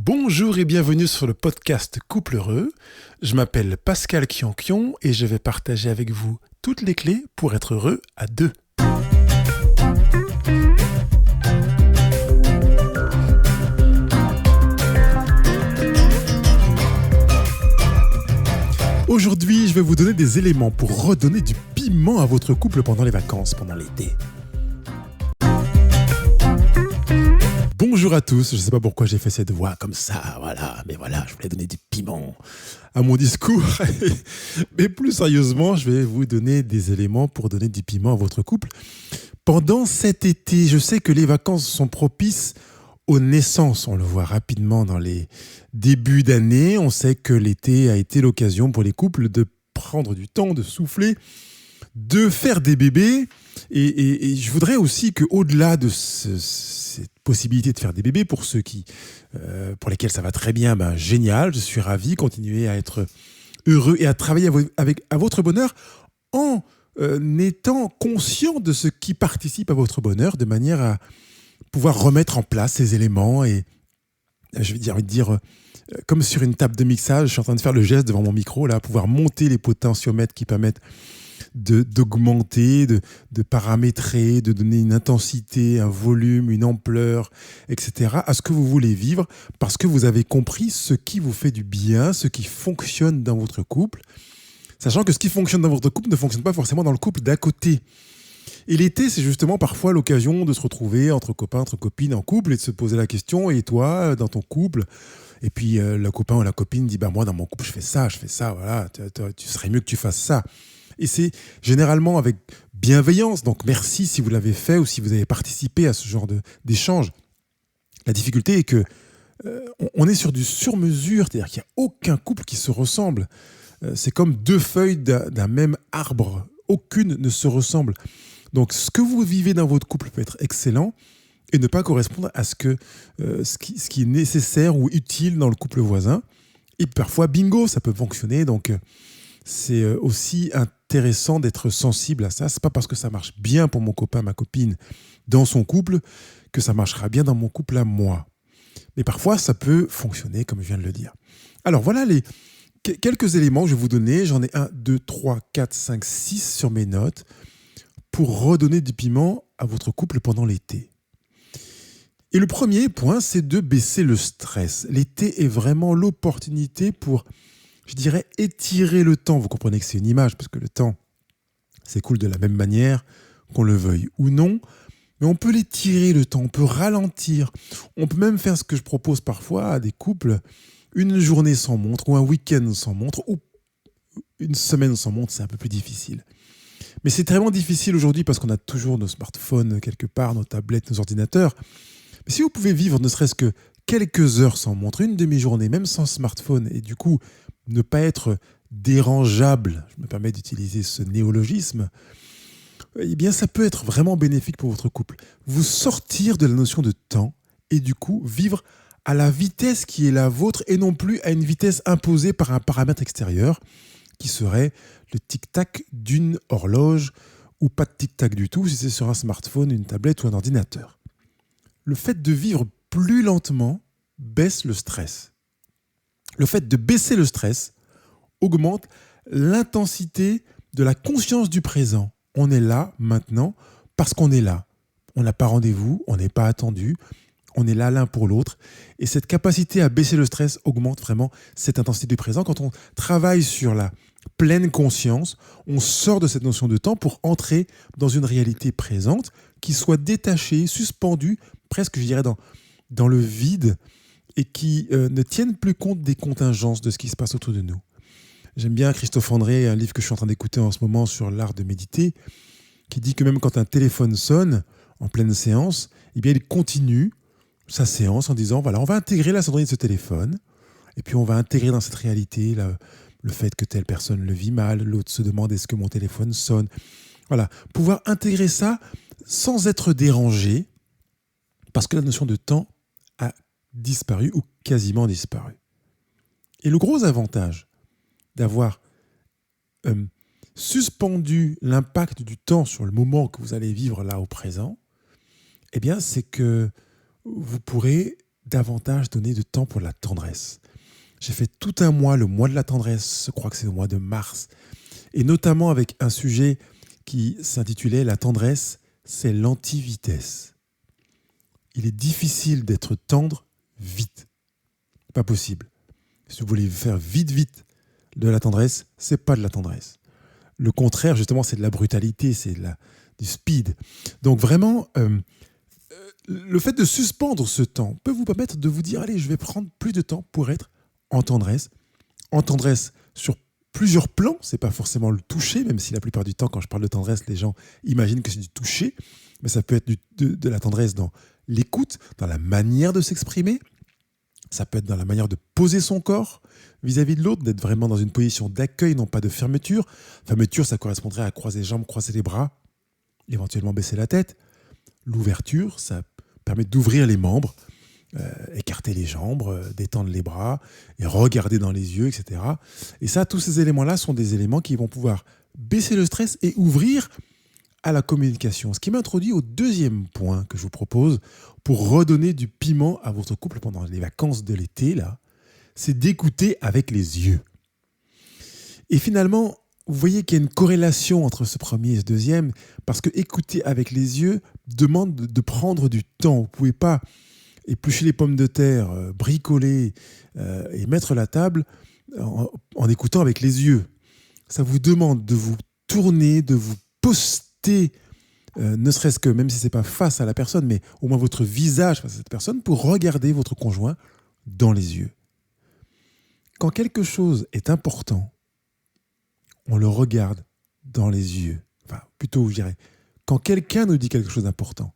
Bonjour et bienvenue sur le podcast Couple Heureux. Je m'appelle Pascal Kionkion et je vais partager avec vous toutes les clés pour être heureux à deux. Aujourd'hui, je vais vous donner des éléments pour redonner du piment à votre couple pendant les vacances, pendant l'été. Bonjour à tous, je ne sais pas pourquoi j'ai fait cette voix comme ça, mais je voulais donner du piment à mon discours. Mais plus sérieusement, je vais vous donner des éléments pour donner du piment à votre couple. Pendant cet été, je sais que les vacances sont propices aux naissances. On le voit rapidement dans les débuts d'année. On sait que l'été a été l'occasion pour les couples de prendre du temps, de souffler, de faire des bébés. Et je voudrais aussi qu'au-delà de cette possibilité de faire des bébés, pour ceux pour lesquels ça va très bien, génial, je suis ravi, continuez à être heureux et à travailler à votre bonheur en étant conscient de ce qui participe à votre bonheur, de manière à pouvoir remettre en place ces éléments et je vais dire comme sur une table de mixage, je suis en train de faire le geste devant mon micro, là, pouvoir monter les potentiomètres qui permettent d'augmenter, de paramétrer, de donner une intensité, un volume, une ampleur, etc. à ce que vous voulez vivre parce que vous avez compris ce qui vous fait du bien, ce qui fonctionne dans votre couple, sachant que ce qui fonctionne dans votre couple ne fonctionne pas forcément dans le couple d'à côté. Et l'été, c'est justement parfois l'occasion de se retrouver entre copains, entre copines, en couple et de se poser la question, et toi, dans ton couple? Et puis le copain ou la copine dit, moi dans mon couple, je fais ça, voilà, tu serais mieux que tu fasses ça. Et c'est généralement avec bienveillance, donc merci si vous l'avez fait ou si vous avez participé à ce genre d'échange. La difficulté est que on est sur du sur-mesure, c'est-à-dire qu'il n'y a aucun couple qui se ressemble. C'est comme deux feuilles d'un même arbre, aucune ne se ressemble. Donc ce que vous vivez dans votre couple peut être excellent et ne pas correspondre à ce qui est nécessaire ou utile dans le couple voisin. Et parfois, bingo, ça peut fonctionner, donc c'est aussi intéressant d'être sensible à ça. C'est pas parce que ça marche bien pour mon copain, ma copine, dans son couple, que ça marchera bien dans mon couple à moi. Mais parfois, ça peut fonctionner, comme je viens de le dire. Alors voilà quelques éléments que je vais vous donner. J'en ai 1, 2, 3, 4, 5, 6 sur mes notes pour redonner du piment à votre couple pendant l'été. Et le premier point, c'est de baisser le stress. L'été est vraiment l'opportunité pour, je dirais, étirer le temps. Vous comprenez que c'est une image, parce que le temps s'écoule de la même manière, qu'on le veuille ou non. Mais on peut l'étirer le temps, on peut ralentir. On peut même faire ce que je propose parfois à des couples, une journée sans montre, ou un week-end sans montre, ou une semaine sans montre, c'est un peu plus difficile. Mais c'est vraiment difficile aujourd'hui parce qu'on a toujours nos smartphones quelque part, nos tablettes, nos ordinateurs. Mais si vous pouvez vivre ne serait-ce que quelques heures sans montre, une demi-journée, même sans smartphone, et du coup, ne pas être dérangeable, je me permets d'utiliser ce néologisme, eh bien ça peut être vraiment bénéfique pour votre couple. Vous sortir de la notion de temps et du coup vivre à la vitesse qui est la vôtre et non plus à une vitesse imposée par un paramètre extérieur qui serait le tic-tac d'une horloge ou pas de tic-tac du tout si c'est sur un smartphone, une tablette ou un ordinateur. Le fait de vivre plus lentement baisse le stress. Le fait de baisser le stress augmente l'intensité de la conscience du présent. On est là, maintenant, parce qu'on est là. On n'a pas rendez-vous, on n'est pas attendu, on est là l'un pour l'autre. Et cette capacité à baisser le stress augmente vraiment cette intensité du présent. Quand on travaille sur la pleine conscience, on sort de cette notion de temps pour entrer dans une réalité présente qui soit détachée, suspendue, presque, je dirais, dans le vide et qui ne tienne plus compte des contingences de ce qui se passe autour de nous. J'aime bien Christophe André, un livre que je suis en train d'écouter en ce moment sur l'art de méditer, qui dit que même quand un téléphone sonne en pleine séance, eh bien, il continue sa séance en disant, voilà, on va intégrer la sonnerie de ce téléphone, et puis on va intégrer dans cette réalité le fait que telle personne le vit mal, l'autre se demande est-ce que mon téléphone sonne. Voilà, pouvoir intégrer ça sans être dérangé, parce que la notion de temps a disparu ou quasiment disparu. Et le gros avantage d'avoir suspendu l'impact du temps sur le moment que vous allez vivre là au présent, eh bien, c'est que vous pourrez davantage donner de temps pour la tendresse. J'ai fait tout un mois, le mois de la tendresse, je crois que c'est le mois de mars, et notamment avec un sujet qui s'intitulait La tendresse, c'est l'anti-vitesse. Il est difficile d'être tendre vite. Pas possible. Si vous voulez faire vite de la tendresse, c'est pas de la tendresse. Le contraire, justement, c'est de la brutalité, c'est du speed. Donc vraiment, le fait de suspendre ce temps peut vous permettre de vous dire, allez, je vais prendre plus de temps pour être en tendresse sur plusieurs plans. C'est pas forcément le toucher, même si la plupart du temps, quand je parle de tendresse, les gens imaginent que c'est du toucher, mais ça peut être de la tendresse dans l'écoute, dans la manière de s'exprimer. Ça peut être dans la manière de poser son corps vis-à-vis de l'autre, d'être vraiment dans une position d'accueil, non pas de fermeture. Fermeture, ça correspondrait à croiser les jambes, croiser les bras, éventuellement baisser la tête. L'ouverture, ça permet d'ouvrir les membres, écarter les jambes, détendre les bras et regarder dans les yeux, etc. Et ça, tous ces éléments-là sont des éléments qui vont pouvoir baisser le stress et ouvrir à la communication. Ce qui m'introduit au deuxième point que je vous propose pour redonner du piment à votre couple pendant les vacances de l'été, là, c'est d'écouter avec les yeux. Et finalement, vous voyez qu'il y a une corrélation entre ce premier et ce deuxième, parce que écouter avec les yeux demande de prendre du temps. Vous ne pouvez pas éplucher les pommes de terre, bricoler et mettre la table en écoutant avec les yeux. Ça vous demande de vous tourner, de vous poster, ne serait-ce que, même si ce n'est pas face à la personne, mais au moins votre visage face à cette personne, pour regarder votre conjoint dans les yeux. Quand quelque chose est important, on le regarde dans les yeux. Enfin, plutôt, je dirais, quand quelqu'un nous dit quelque chose d'important,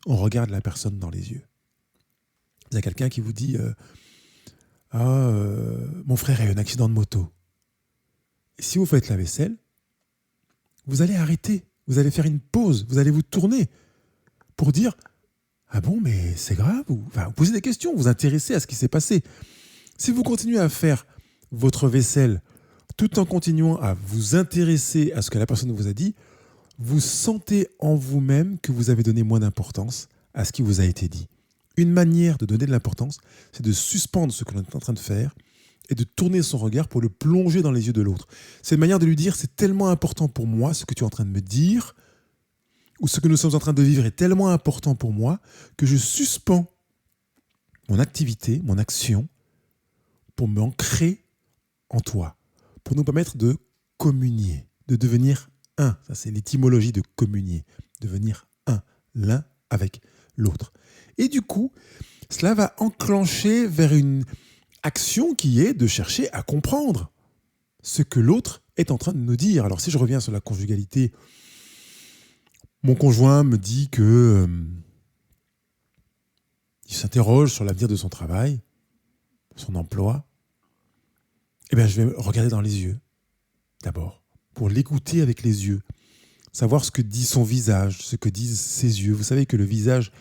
on regarde la personne dans les yeux. Il y a quelqu'un qui vous dit mon frère a eu un accident de moto. Et si vous faites la vaisselle, vous allez arrêter, vous allez faire une pause, vous allez vous tourner pour dire ah bon, mais c'est grave, vous posez des questions, vous intéressez à ce qui s'est passé. Si vous continuez à faire votre vaisselle tout en continuant à vous intéresser à ce que la personne vous a dit, vous sentez en vous-même que vous avez donné moins d'importance à ce qui vous a été dit. Une manière de donner de l'importance, c'est de suspendre ce que l'on est en train de faire et de tourner son regard pour le plonger dans les yeux de l'autre. C'est une manière de lui dire, c'est tellement important pour moi ce que tu es en train de me dire, ou ce que nous sommes en train de vivre est tellement important pour moi que je suspends mon activité, mon action, pour m'ancrer en toi, pour nous permettre de communier, de devenir un. Ça, c'est l'étymologie de communier, devenir un, l'un avec l'autre. Et du coup, cela va enclencher vers une action qui est de chercher à comprendre ce que l'autre est en train de nous dire. Alors, si je reviens sur la conjugalité, mon conjoint me dit que il s'interroge sur l'avenir de son travail, son emploi. Eh bien, je vais regarder dans les yeux, d'abord, pour l'écouter avec les yeux, savoir ce que dit son visage, ce que disent ses yeux. Vous savez que le visage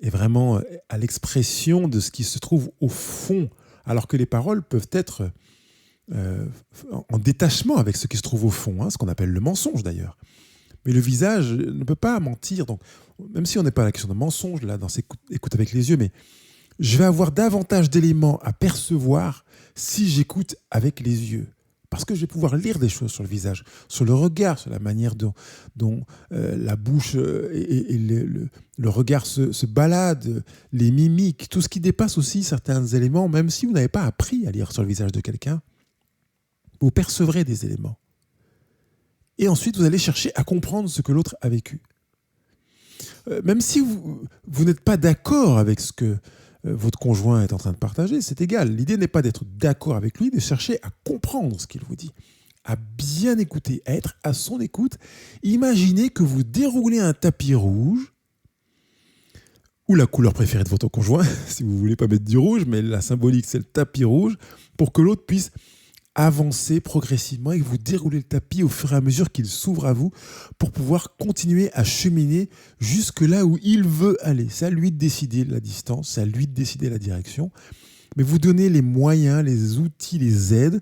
est vraiment à l'expression de ce qui se trouve au fond, alors que les paroles peuvent être en détachement avec ce qui se trouve au fond, ce qu'on appelle le mensonge d'ailleurs. Mais le visage ne peut pas mentir. Donc, même si on n'est pas à la question de mensonge, là, dans cette écoute avec les yeux, mais je vais avoir davantage d'éléments à percevoir si j'écoute avec les yeux. Parce que je vais pouvoir lire des choses sur le visage, sur le regard, sur la manière dont la bouche et le regard se baladent, les mimiques, tout ce qui dépasse aussi certains éléments, même si vous n'avez pas appris à lire sur le visage de quelqu'un, vous percevrez des éléments. Et ensuite, vous allez chercher à comprendre ce que l'autre a vécu. Même si vous n'êtes pas d'accord avec ce que votre conjoint est en train de partager, c'est égal. L'idée n'est pas d'être d'accord avec lui, de chercher à comprendre ce qu'il vous dit, à bien écouter, à être à son écoute. Imaginez que vous déroulez un tapis rouge, ou la couleur préférée de votre conjoint, si vous ne voulez pas mettre du rouge, mais la symbolique, c'est le tapis rouge, pour que l'autre puisse avancer progressivement et que vous déroulez le tapis au fur et à mesure qu'il s'ouvre à vous pour pouvoir continuer à cheminer jusque là où il veut aller. C'est à lui de décider la distance, c'est à lui de décider la direction, mais vous donnez les moyens, les outils, les aides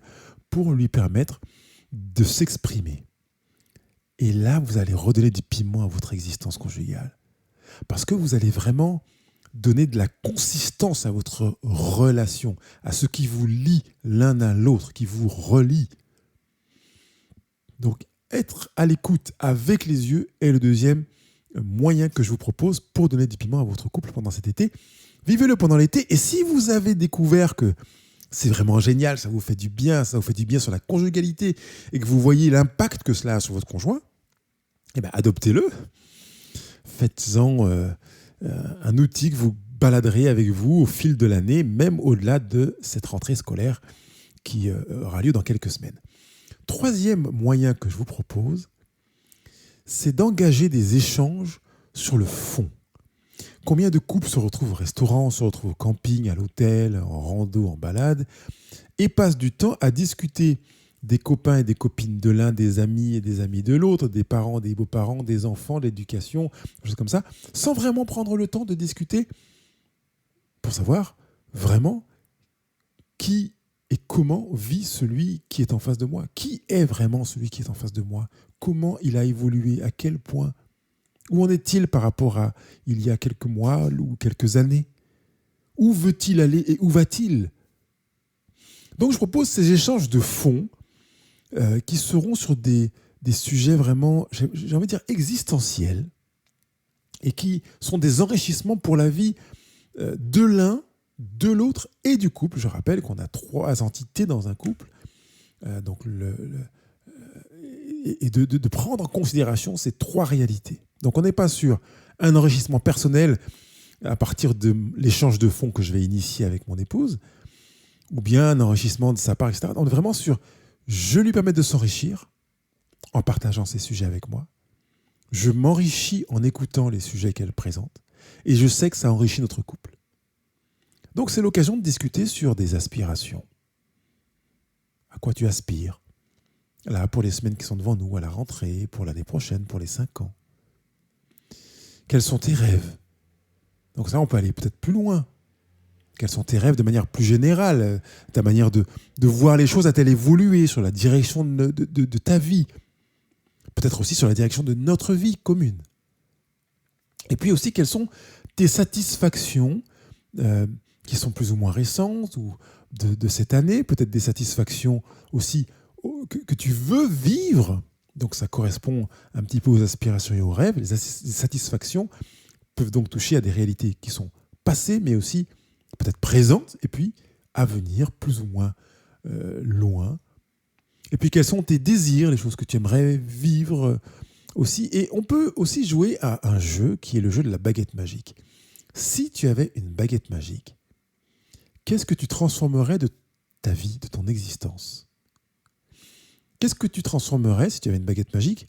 pour lui permettre de s'exprimer. Et là, vous allez redonner du piment à votre existence conjugale. Parce que vous allez vraiment donner de la consistance à votre relation, à ce qui vous lie l'un à l'autre, qui vous relie. Donc, être à l'écoute avec les yeux est le deuxième moyen que je vous propose pour donner du piment à votre couple pendant cet été. Vivez-le pendant l'été. Et si vous avez découvert que c'est vraiment génial, ça vous fait du bien sur la conjugalité et que vous voyez l'impact que cela a sur votre conjoint, eh bien, adoptez-le. Faites-en un outil que vous baladerez avec vous au fil de l'année, même au-delà de cette rentrée scolaire qui aura lieu dans quelques semaines. Troisième moyen que je vous propose, c'est d'engager des échanges sur le fond. Combien de couples se retrouvent au restaurant, se retrouvent au camping, à l'hôtel, en rando, en balade, et passent du temps à discuter des copains et des copines de l'un, des amis et des amis de l'autre, des parents, des beaux-parents, des enfants, de l'éducation, des choses comme ça, sans vraiment prendre le temps de discuter pour savoir vraiment qui et comment vit celui qui est en face de moi. Qui est vraiment celui qui est en face de moi? Comment il a évolué? À quel point? Où en est-il par rapport à il y a quelques mois ou quelques années? Où veut-il aller et où va-t-il? Donc je propose ces échanges de fond qui seront sur des sujets vraiment, j'ai envie de dire, existentiels et qui sont des enrichissements pour la vie de l'un, de l'autre et du couple. Je rappelle qu'on a 3 entités dans un couple. Donc et de prendre en considération ces 3 réalités. Donc on n'est pas sur un enrichissement personnel à partir de l'échange de fonds que je vais initier avec mon épouse, ou bien un enrichissement de sa part, etc. On est vraiment sur je lui permets de s'enrichir en partageant ces sujets avec moi. Je m'enrichis en écoutant les sujets qu'elle présente et je sais que ça enrichit notre couple. Donc c'est l'occasion de discuter sur des aspirations. À quoi tu aspires? Là, pour les semaines qui sont devant nous, à la rentrée, pour l'année prochaine, pour les 5 ans. Quels sont tes rêves? Donc ça, on peut aller peut-être plus loin. Quels sont tes rêves de manière plus générale? Ta manière de voir les choses a-t-elle évolué sur la direction de ta vie? Peut-être aussi sur la direction de notre vie commune. Et puis aussi, quelles sont tes satisfactions qui sont plus ou moins récentes ou de cette année? Peut-être des satisfactions aussi que tu veux vivre. Donc ça correspond un petit peu aux aspirations et aux rêves. Les satisfactions peuvent donc toucher à des réalités qui sont passées, mais aussi peut-être présentes, et puis à venir, plus ou moins loin. Et puis quels sont tes désirs, les choses que tu aimerais vivre aussi. Et on peut aussi jouer à un jeu qui est le jeu de la baguette magique. Si tu avais une baguette magique, qu'est-ce que tu transformerais de ta vie, de ton existence? Qu'est-ce que tu transformerais, si tu avais une baguette magique,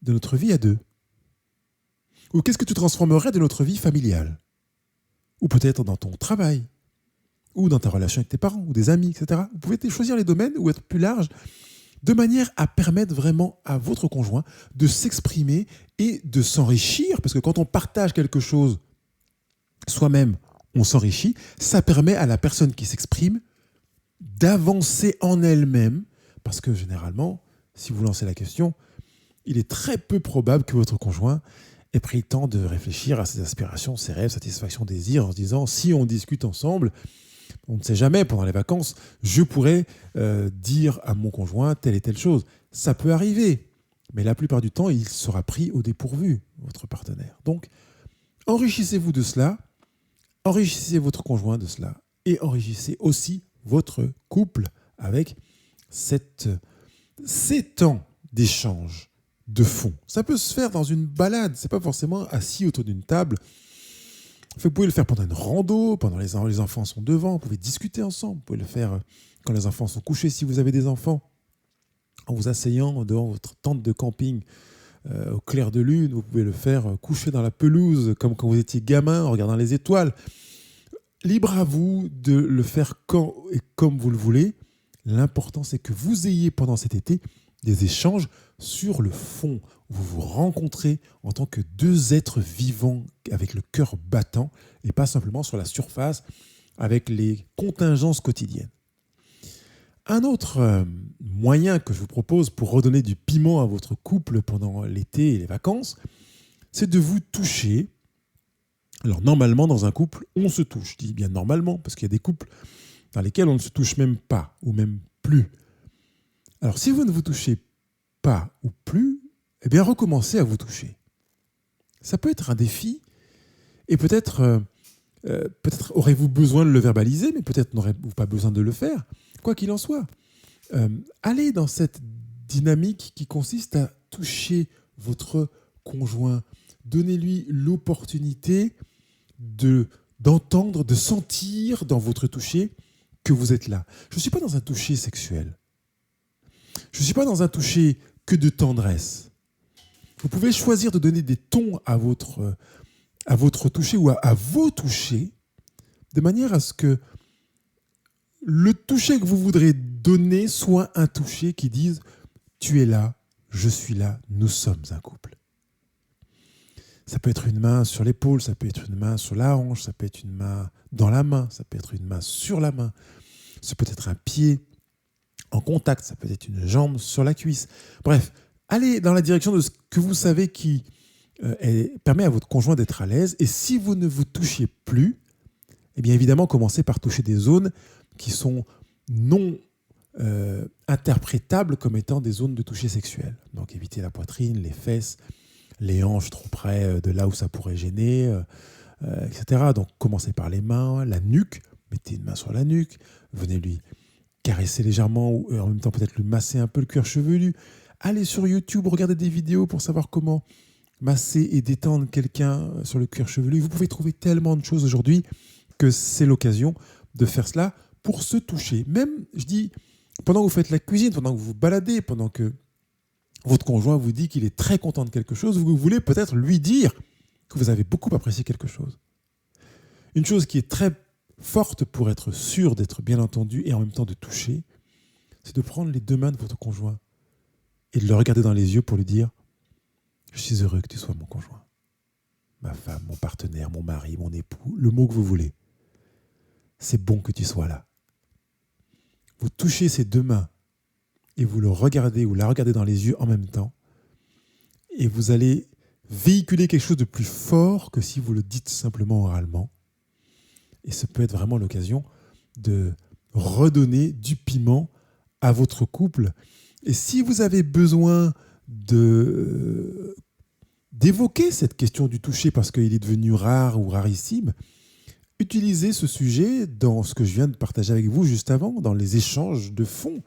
de notre vie à 2? Ou qu'est-ce que tu transformerais de notre vie familiale? Ou peut-être dans ton travail? Ou dans ta relation avec tes parents, ou des amis, etc. Vous pouvez choisir les domaines ou être plus large, de manière à permettre vraiment à votre conjoint de s'exprimer et de s'enrichir. Parce que quand on partage quelque chose soi-même, on s'enrichit. Ça permet à la personne qui s'exprime d'avancer en elle-même. Parce que généralement, si vous lancez la question, il est très peu probable que votre conjoint ait pris le temps de réfléchir à ses aspirations, ses rêves, satisfactions, désirs, en se disant, si on discute ensemble, on ne sait jamais, pendant les vacances, je pourrais dire à mon conjoint telle et telle chose. Ça peut arriver, mais la plupart du temps, il sera pris au dépourvu, votre partenaire. Donc, enrichissez-vous de cela, enrichissez votre conjoint de cela, et enrichissez aussi votre couple avec ces temps d'échange de fond. Ça peut se faire dans une balade, c'est pas forcément assis autour d'une table. Vous pouvez le faire pendant une rando, pendant les enfants sont devant, vous pouvez discuter ensemble. Vous pouvez le faire quand les enfants sont couchés, si vous avez des enfants, en vous asseyant devant votre tente de camping au clair de lune. Vous pouvez le faire coucher dans la pelouse, comme quand vous étiez gamin, en regardant les étoiles. Libre à vous de le faire quand et comme vous le voulez. L'important, c'est que vous ayez pendant cet été des échanges sur le fond, où vous vous rencontrez en tant que 2 êtres vivants avec le cœur battant et pas simplement sur la surface avec les contingences quotidiennes. Un autre moyen que je vous propose pour redonner du piment à votre couple pendant l'été et les vacances, c'est de vous toucher Alors normalement, dans un couple, on se touche. Je dis bien normalement, parce qu'il y a des couples dans lesquels on ne se touche même pas, ou même plus. Alors si vous ne vous touchez pas ou plus, eh bien recommencez à vous toucher. Ça peut être un défi, et peut-être aurez-vous besoin de le verbaliser, mais peut-être n'aurez-vous pas besoin de le faire. Quoi qu'il en soit, allez dans cette dynamique qui consiste à toucher votre conjoint. Donnez-lui l'opportunité d'entendre, de sentir dans votre toucher que vous êtes là. Je ne suis pas dans un toucher sexuel. Je ne suis pas dans un toucher que de tendresse. Vous pouvez choisir de donner des tons à votre toucher ou à vos touchés, de manière à ce que le toucher que vous voudrez donner soit un toucher qui dise « tu es là, je suis là, nous sommes un couple ». Ça peut être une main sur l'épaule, ça peut être une main sur la hanche, ça peut être une main dans la main, ça peut être une main sur la main, ça peut être un pied en contact, ça peut être une jambe sur la cuisse. Bref, allez dans la direction de ce que vous savez qui permet à votre conjoint d'être à l'aise. Et si vous ne vous touchiez plus, eh bien évidemment, commencez par toucher des zones qui sont non interprétables comme étant des zones de toucher sexuel. Donc évitez la poitrine, les fesses, les hanches trop près de là où ça pourrait gêner, etc. Donc commencez par les mains, la nuque, mettez une main sur la nuque, venez lui caresser légèrement ou en même temps peut-être lui masser un peu le cuir chevelu. Allez sur YouTube, regardez des vidéos pour savoir comment masser et détendre quelqu'un sur le cuir chevelu. Vous pouvez trouver tellement de choses aujourd'hui que c'est l'occasion de faire cela pour se toucher. Même, je dis, pendant que vous faites la cuisine, pendant que vous vous baladez, pendant que votre conjoint vous dit qu'il est très content de quelque chose, vous voulez peut-être lui dire que vous avez beaucoup apprécié quelque chose. Une chose qui est très forte pour être sûr d'être bien entendu et en même temps de toucher, c'est de prendre les deux mains de votre conjoint et de le regarder dans les yeux pour lui dire « Je suis heureux que tu sois mon conjoint, ma femme, mon partenaire, mon mari, mon époux, le mot que vous voulez. C'est bon que tu sois là. » Vous touchez ces deux mains et vous le regardez ou la regardez dans les yeux en même temps et vous allez véhiculer quelque chose de plus fort que si vous le dites simplement oralement. Et ça peut être vraiment l'occasion de redonner du piment à votre couple. Et si vous avez besoin d'évoquer cette question du toucher parce qu'il est devenu rare ou rarissime, utilisez ce sujet dans ce que je viens de partager avec vous juste avant, dans les échanges de fond.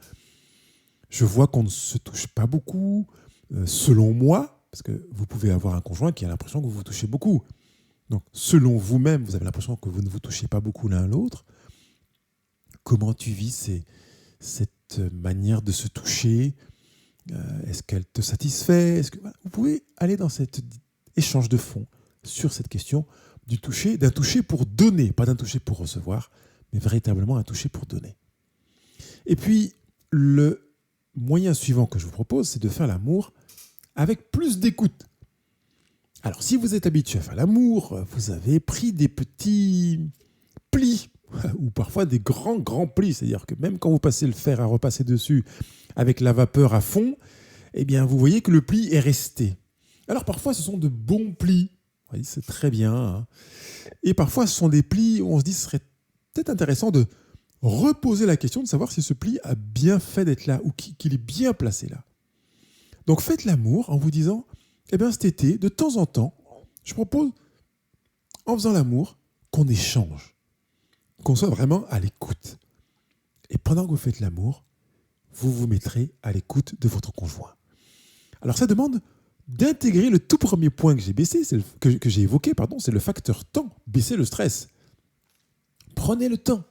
Je vois qu'on ne se touche pas beaucoup, selon moi, parce que vous pouvez avoir un conjoint qui a l'impression que vous vous touchez beaucoup. Donc, selon vous-même, vous avez l'impression que vous ne vous touchez pas beaucoup l'un l'autre. Comment tu vis cette manière de se toucher ? Est-ce qu'elle te satisfait ? Vous pouvez aller dans cet échange de fond sur cette question du toucher, d'un toucher pour donner, pas d'un toucher pour recevoir, mais véritablement un toucher pour donner. Et puis, le moyen suivant que je vous propose, c'est de faire l'amour avec plus d'écoute. Alors, si vous êtes habitué à faire l'amour, vous avez pris des petits plis, ou parfois des grands plis. C'est-à-dire que même quand vous passez le fer à repasser dessus avec la vapeur à fond, eh bien, vous voyez que le pli est resté. Alors, parfois, ce sont de bons plis. Vous voyez, c'est très bien. Hein. Et parfois, ce sont des plis où on se dit que ce serait peut-être intéressant de reposer la question de savoir si ce pli a bien fait d'être là ou qu'il est bien placé là. Donc, faites l'amour en vous disant... Eh bien, cet été, de temps en temps, je propose, en faisant l'amour, qu'on échange, qu'on soit vraiment à l'écoute. Et pendant que vous faites l'amour, vous vous mettrez à l'écoute de votre conjoint. Alors, ça demande d'intégrer le tout premier point que j'ai évoqué, c'est le facteur temps, baisser le stress. Prenez le temps.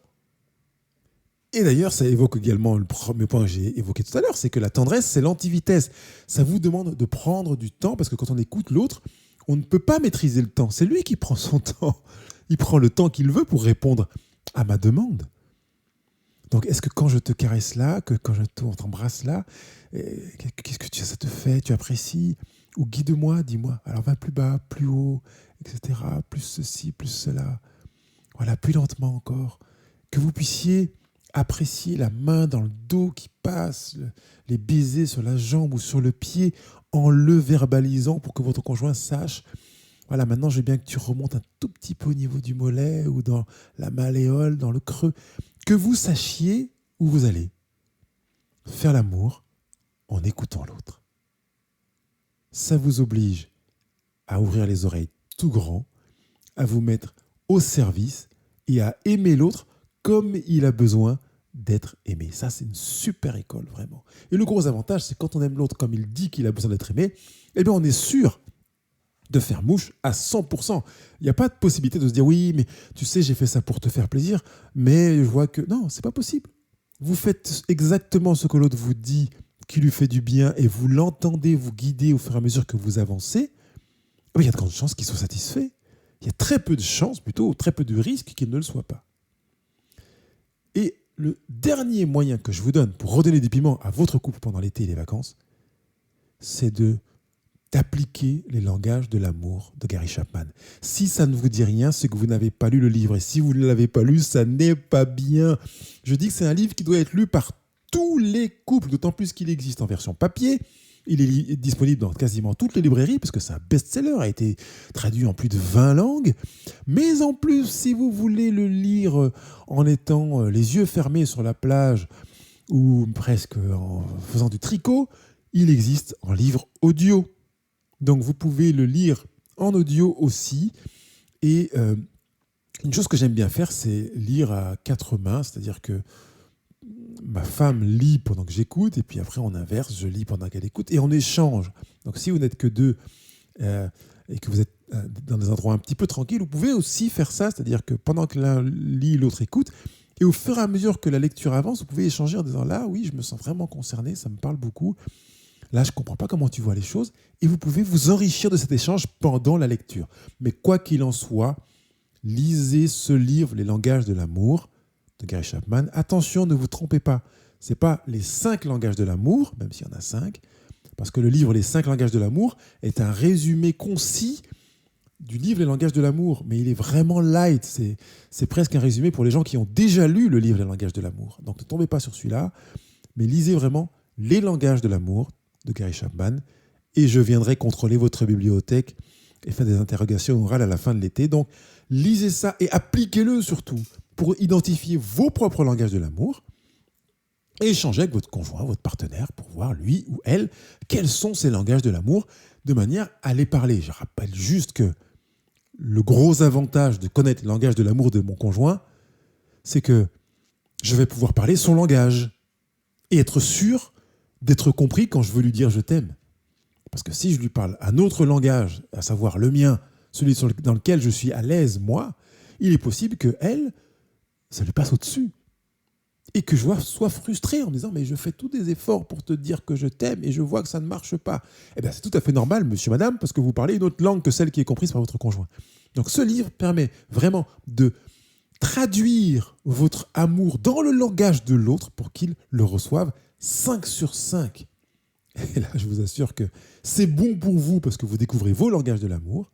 Et d'ailleurs, ça évoque également le premier point que j'ai évoqué tout à l'heure, c'est que la tendresse, c'est l'antivitesse. Ça vous demande de prendre du temps, parce que quand on écoute l'autre, on ne peut pas maîtriser le temps. C'est lui qui prend son temps. Il prend le temps qu'il veut pour répondre à ma demande. Donc, est-ce que quand je te caresse là, que quand je t'embrasse là, qu'est-ce que ça te fait ? Tu apprécies ? Ou guide-moi, dis-moi. Alors, va plus bas, plus haut, etc. Plus ceci, plus cela. Voilà, plus lentement encore. Que vous puissiez apprécier la main dans le dos qui passe, les baisers sur la jambe ou sur le pied en le verbalisant pour que votre conjoint sache Voilà, maintenant, je veux bien que tu remontes un tout petit peu au niveau du mollet ou dans la malléole, dans le creux. Que vous sachiez où vous allez. Faire l'amour en écoutant l'autre. Ça vous oblige à ouvrir les oreilles tout grand, à vous mettre au service et à aimer l'autre comme il a besoin d'être aimé. Ça, c'est une super école, vraiment. Et le gros avantage, c'est quand on aime l'autre comme il dit qu'il a besoin d'être aimé, eh bien, on est sûr de faire mouche à 100%. Il n'y a pas de possibilité de se dire « Oui, mais tu sais, j'ai fait ça pour te faire plaisir, mais je vois que… » Non, c'est pas possible. Vous faites exactement ce que l'autre vous dit qui lui fait du bien et vous l'entendez vous guider au fur et à mesure que vous avancez, il y a de grandes chances qu'il soit satisfait. Il y a très peu de chances, plutôt très peu de risques qu'il ne le soit pas. Et le dernier moyen que je vous donne pour redonner du piment à votre couple pendant l'été et les vacances, c'est d'appliquer les langages de l'amour de Gary Chapman. Si ça ne vous dit rien, c'est que vous n'avez pas lu le livre. Et si vous ne l'avez pas lu, ça n'est pas bien. Je dis que c'est un livre qui doit être lu par tous les couples, d'autant plus qu'il existe en version papier. Il est disponible dans quasiment toutes les librairies, parce que c'est un best-seller, a été traduit en plus de 20 langues. Mais en plus, si vous voulez le lire en étant les yeux fermés sur la plage, ou presque en faisant du tricot, il existe en livre audio. Donc vous pouvez le lire en audio aussi. Et une chose que j'aime bien faire, c'est lire à 4 mains, c'est-à-dire que ma femme lit pendant que j'écoute, et puis après on inverse, je lis pendant qu'elle écoute, et on échange. Donc si vous n'êtes que deux et que vous êtes dans des endroits un petit peu tranquilles, vous pouvez aussi faire ça, c'est-à-dire que pendant que l'un lit, l'autre écoute, et au fur et à mesure que la lecture avance, vous pouvez échanger en disant « Là, oui, je me sens vraiment concerné, ça me parle beaucoup. Là, je ne comprends pas comment tu vois les choses. » Et vous pouvez vous enrichir de cet échange pendant la lecture. Mais quoi qu'il en soit, lisez ce livre, Les langages de l'amour, de Gary Chapman. Attention, ne vous trompez pas. Ce n'est pas les 5 langages de l'amour, même s'il y en a 5, parce que le livre Les 5 langages de l'amour est un résumé concis du livre Les langages de l'amour, mais il est vraiment light. C'est presque un résumé pour les gens qui ont déjà lu le livre Les langages de l'amour. Donc ne tombez pas sur celui-là, mais lisez vraiment Les langages de l'amour de Gary Chapman, et je viendrai contrôler votre bibliothèque et faire des interrogations orales à la fin de l'été. Donc lisez ça et appliquez-le surtout pour identifier vos propres langages de l'amour et échanger avec votre conjoint, votre partenaire, pour voir, lui ou elle, quels sont ces langages de l'amour, de manière à les parler. Je rappelle juste que le gros avantage de connaître le langage de l'amour de mon conjoint, c'est que je vais pouvoir parler son langage et être sûr d'être compris quand je veux lui dire « je t'aime ». Parce que si je lui parle un autre langage, à savoir le mien, celui dans lequel je suis à l'aise, moi, il est possible qu'elle, ça lui passe au-dessus. Et que je sois frustré en me disant « mais je fais tous des efforts pour te dire que je t'aime et je vois que ça ne marche pas ». Eh bien, c'est tout à fait normal, monsieur, madame, parce que vous parlez une autre langue que celle qui est comprise par votre conjoint. Donc ce livre permet vraiment de traduire votre amour dans le langage de l'autre pour qu'il le reçoive 5 sur 5. Et là, je vous assure que c'est bon pour vous parce que vous découvrez vos langages de l'amour.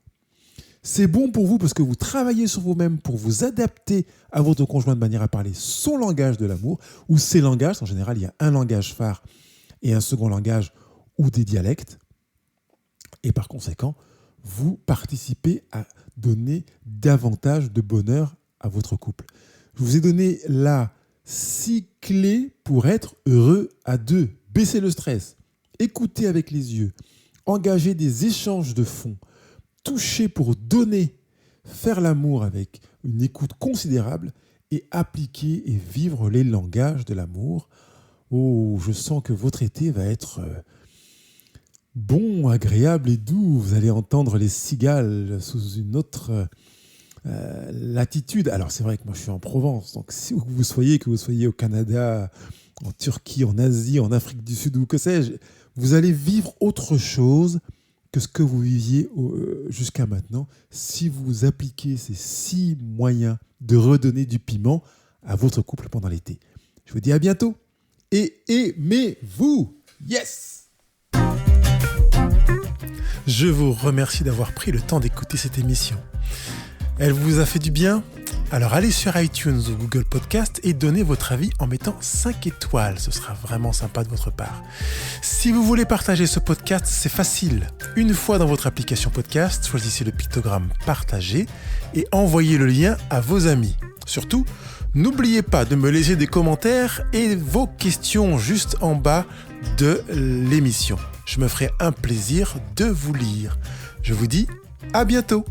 C'est bon pour vous parce que vous travaillez sur vous-même pour vous adapter à votre conjoint de manière à parler son langage de l'amour, ou ses langages. En général, il y a un langage phare et un second langage ou des dialectes. Et par conséquent, vous participez à donner davantage de bonheur à votre couple. Je vous ai donné là 6 clés pour être heureux à deux. Baissez le stress, écoutez avec les yeux, engagez des échanges de fond, toucher pour donner, faire l'amour avec une écoute considérable et appliquer et vivre les langages de l'amour. Oh, je sens que votre été va être bon, agréable et doux. Vous allez entendre les cigales sous une autre latitude. Alors c'est vrai que moi je suis en Provence, donc si que vous soyez au Canada, en Turquie, en Asie, en Afrique du Sud ou que sais-je, vous allez vivre autre chose que ce que vous viviez jusqu'à maintenant si vous appliquez ces 6 moyens de redonner du piment à votre couple pendant l'été. Je vous dis à bientôt et aimez-vous. Yes! Je vous remercie d'avoir pris le temps d'écouter cette émission. Elle vous a fait du bien ? Alors allez sur iTunes ou Google Podcast et donnez votre avis en mettant 5 étoiles, ce sera vraiment sympa de votre part. Si vous voulez partager ce podcast, c'est facile. Une fois dans votre application podcast, choisissez le pictogramme partager et envoyez le lien à vos amis. Surtout, n'oubliez pas de me laisser des commentaires et vos questions juste en bas de l'émission. Je me ferai un plaisir de vous lire. Je vous dis à bientôt.